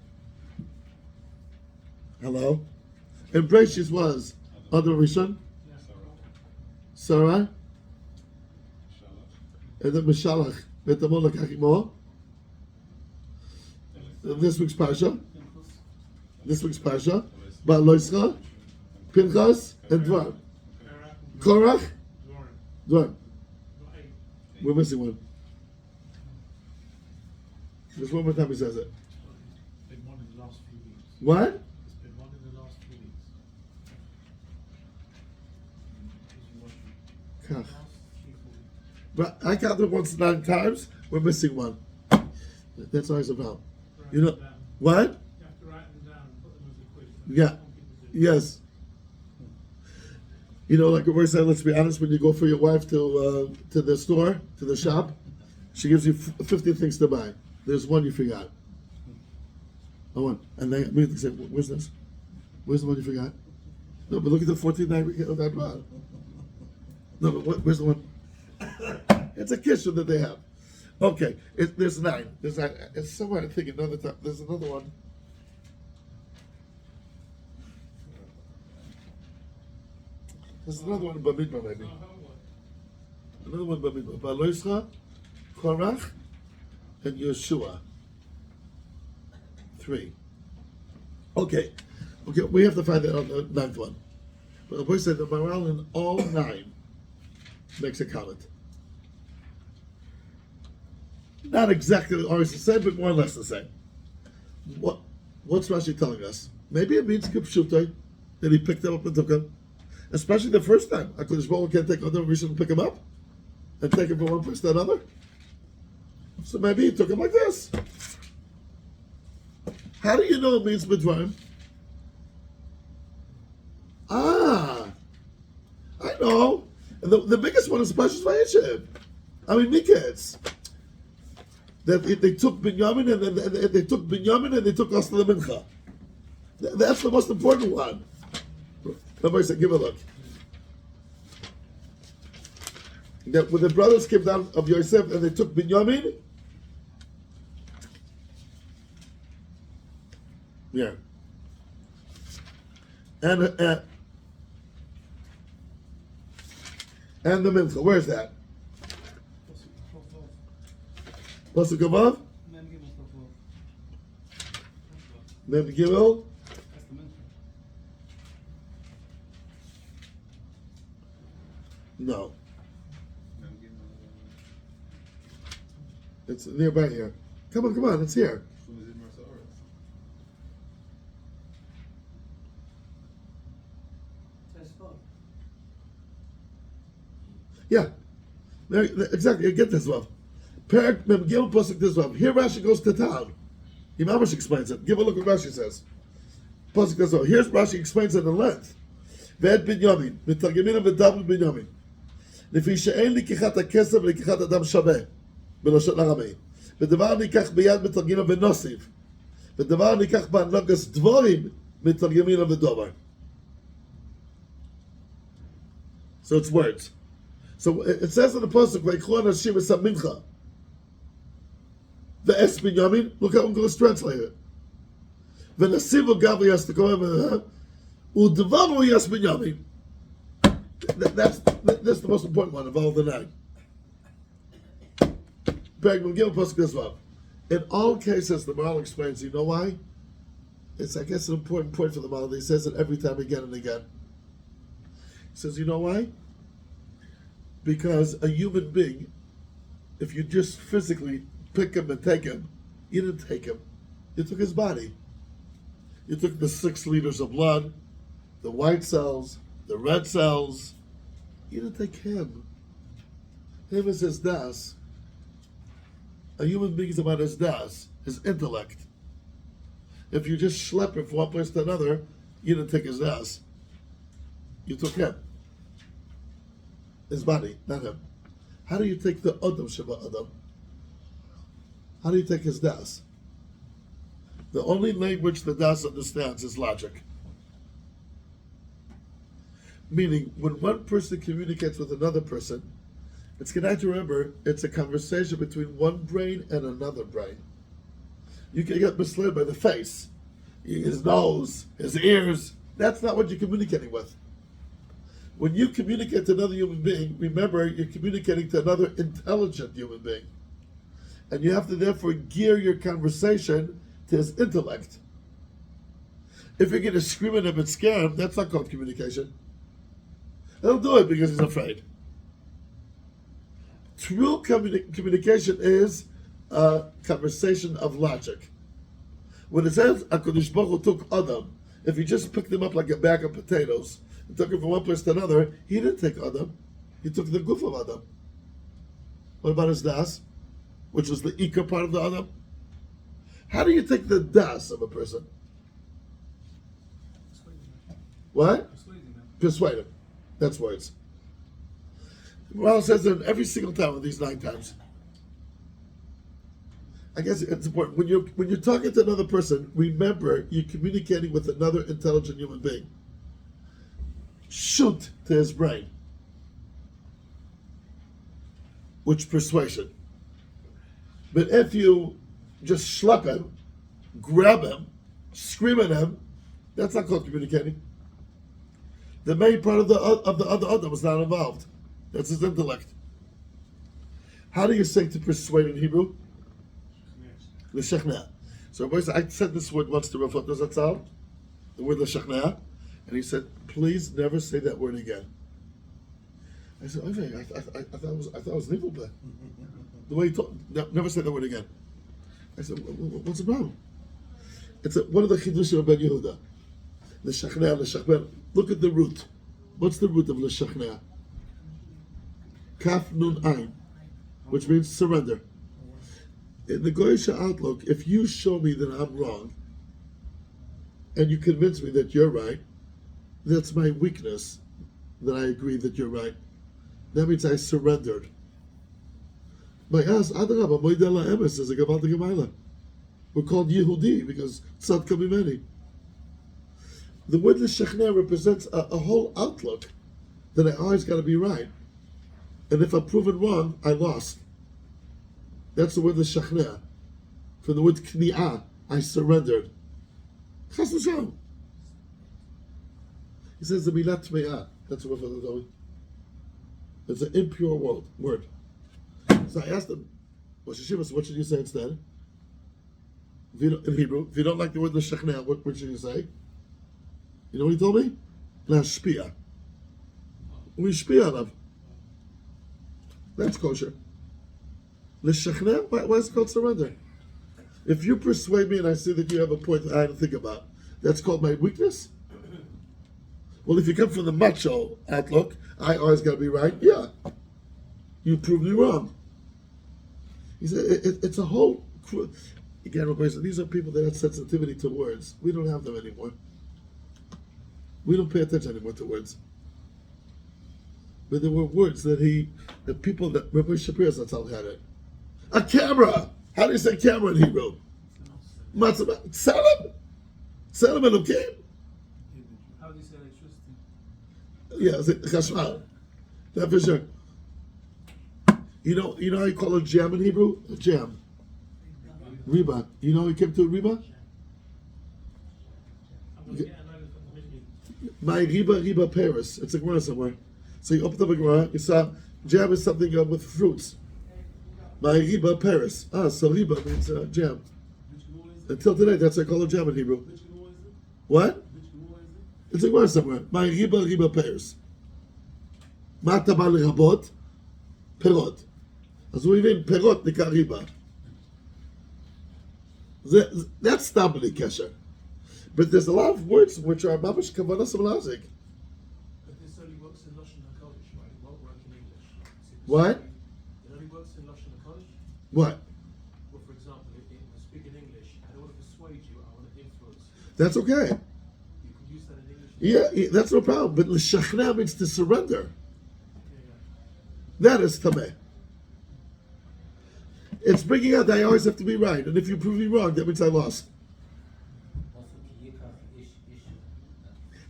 S1: Hello? And Bereshis was Adam Rishon, Sarah, and then Mishalach, Betamol Lakachimo. This week's Parsha, Ba'al Loischa, Pinchas, and Dvar. Korach, Dvar. We're missing one. Just one more time he says it.
S7: It's been one in the last few weeks.
S1: What?
S7: It's been one in the last few weeks.
S1: Kach.
S7: Last 3-4 weeks.
S1: But I counted once 9 times. We're missing one. That's all it's about.
S7: Write
S1: You know
S7: them down.
S1: what?
S7: You have to write them down and put them as a quiz.
S1: Yeah. Yes. You know, like we say, let's be honest, when you go for your wife to the store, to the shop, she gives you 50 things to buy. There's one you forgot. Oh, and they immediately say, where's this? Where's the one you forgot? No, but look at the 14 that I brought. No, but where's the one? It's a kitchen that they have. Okay, there's 9. There's 9. It's somewhere, I think, another time. There's another one. There's another one in Bamidbar, maybe. Another one in Bamidbar. Baloischa, Korach, and Yeshua. 3. Okay, we have to find out on the 9th one. But the boy said the Maral in all 9 makes a comment. Not exactly always the same, but more or less the same. What's Rashi telling us? Maybe it means Kipshutai, that he picked them up and took them. Especially the first time. HaKadosh Baruch Hu can't take other reason to pick him up and take him from one place to another. So maybe he took him like this. How do you know it means Midvarim? I know. And the biggest one is Pashas Vayeshev. I mean, Miketz. That they took Binyamin and they took Binyamin and they took us to the Mincha. That's the most important one. Somebody said, give a look. That when the brothers came down of Yosef and they took Binyamin, yeah, and the Mincha. Where's that? Pasuk above? Mem Gimel.
S4: That's the mincha.
S1: No. It's nearby here. Come on, it's here. Yeah. Exactly, you get this one. Perak Mem Gimel Pasuk this one. Here Rashi goes to town. He mamash explains it. Give a look what Rashi says. Pasuk this one. Here's Rashi explains it in length. Ve'et Binyamin. Mitagimina v'dabel Binyamin. לפי שאין לקיחת הכסף ולקיחת אדם שווה בלשון ארמי. ודבר ניקח ביד מתרגמינה ונוסיף. ודבר ניקח בהנהגת דבורים מתרגמינה ודובר. So it's words. So it says in the pasuk, "Vayikhu anashim esam mincha." The es binyamin. Look how English translate it. V'nasivu gavri has to go over. Udvaru yes binyamin. That's the most important one of all the 9. In all cases, the Maral explains, you know why? It's, I guess, an important point for the Maral. He says it every time again and again. He says, you know why? Because a human being, if you just physically pick him and take him, you didn't take him. You took his body. You took the 6 liters of blood, the white cells, the red cells. You didn't take him. Him is his das. A human being is about his das, his intellect. If you just schlep him from one place to another, you didn't take his das. You took him. His body, not him. How do you take the Adam Sheba Adam? How do you take his das? The only language the das understands is logic. Meaning, when one person communicates with another person, it's good to remember, it's a conversation between one brain and another brain. You can get misled by the face, his nose, his ears. That's not what you're communicating with. When you communicate to another human being, remember, you're communicating to another intelligent human being. And you have to therefore gear your conversation to his intellect. If you're going to scream at him and scare him, that's not called communication. He'll do it because he's afraid. True communication is a conversation of logic. When it says HaKadosh Baruch Hu took Adam, if he just picked him up like a bag of potatoes and took him from one place to another, he didn't take Adam. He took the goof of Adam. What about his das, which was the ikar part of the Adam? How do you take the das of a person? What?
S4: Persuading them.
S1: Persuade him. That's words. Well, it says that every single time of these 9 times. I guess it's important when you're talking to another person. Remember, you're communicating with another intelligent human being. Shoot to his brain. Which persuasion? But if you just schlep him, grab him, scream at him, that's not called communicating. The main part of the other was not involved. That's his intellect. How do you say to persuade in Hebrew? L'shechna. So boys, I said this word once to Rav Zatzal, the word l'shechna, and he said, "Please never say that word again." I said, "Okay, I thought it was legal, but the way he talked, never say that word again." I said, "What's the problem?" It's one of the chidushim of Ben Yehuda. L'shechna. Look at the root. What's the root of l'shechna? Kaf nun ein, which means surrender. In the Goyish outlook, if you show me that I'm wrong, and you convince me that you're right, that's my weakness, that I agree that you're right. That means I surrendered. My ass, Adarabah, Moidela Emes is a Gavalta Gemaila. We're called Yehudi because Tzad Kamimeni. The word L'Shechner represents a whole outlook that I always got to be right. And if I'm proven wrong, I lost. That's the word l'shachner. From the word kni'ah, I surrendered. Chas v'shalom. He says the milah tme'ah. That's what we're doing. It's an impure word. So I asked him, what should you say instead? In Hebrew, if you don't like the word l'shachner, what should you say? You know what he told me? Lashpia. We shpia alav. That's kosher. L'shachner? Why is it called surrender? If you persuade me and I see that you have a point that I had to think about, that's called my weakness? Well, if you come from the macho outlook, I always got to be right. Yeah. You proved me wrong. He said, it's a whole... Again, these are people that have sensitivity to words. We don't have them anymore. We don't pay attention anymore to words. But there were words that people that Rabbi Shapiro's Zatzal had it. A camera! How do you say camera in Hebrew? Matzah. Salam? Salam Elokim?
S4: How do you say electricity?
S1: Yeah, chashmal. That for sure. You know how you call a jam in Hebrew? A jam. Riba. You know how you came to a riba? My riba Paris. It's a Gemara somewhere. So you open up a Gemara, you saw jam is something with fruits. My riba Paris. So riba means jam. Until today, that's what I call a jam in Hebrew. What? It's a Gemara somewhere. My riba Paris. Mata ba lerabot perot. As we mean perot nika riba. That's doubly kesher. But there's a lot of words which are mamash kavanas malazik.
S8: But this only works in Lashon HaKodesh, right? It won't work in English.
S1: What?
S8: It only works in Lashon HaKodesh.
S1: What?
S8: Well, for example, if I speak in English, I don't want to persuade you, I want to influence you.
S1: That's okay.
S8: You can use that in English.
S1: Yeah, that's no problem. But l'shachna means to surrender. That is tameh. It's bringing out that I always have to be right, and if you prove me wrong, that means I lost.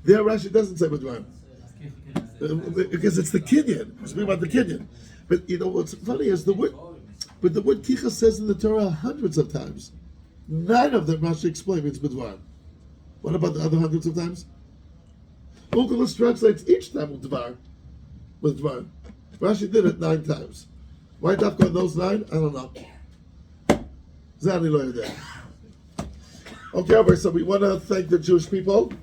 S1: There, Rashi doesn't say B'dvarim. Because it's the Kinyan. We're speaking about the Kinyan. But you know what's funny is the word kicha says in the Torah hundreds of times. 9 of them Rashi explains it's B'dvarim. What about the other hundreds of times? Onkelos translates each time with Dvar. Rashi did it 9 times. Why Dafka on those 9? I don't know. Zani lo yodeh. Okay, so we want to thank the Jewish people.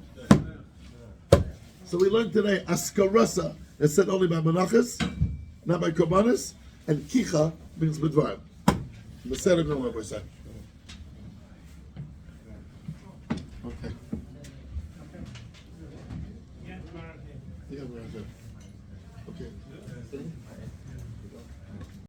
S1: So we learned today Askarasa is said only by Menachos, not by Korbanos, and Kicha means B'dvarim. The Seder Gemara we said. Okay. Yeah, we're okay.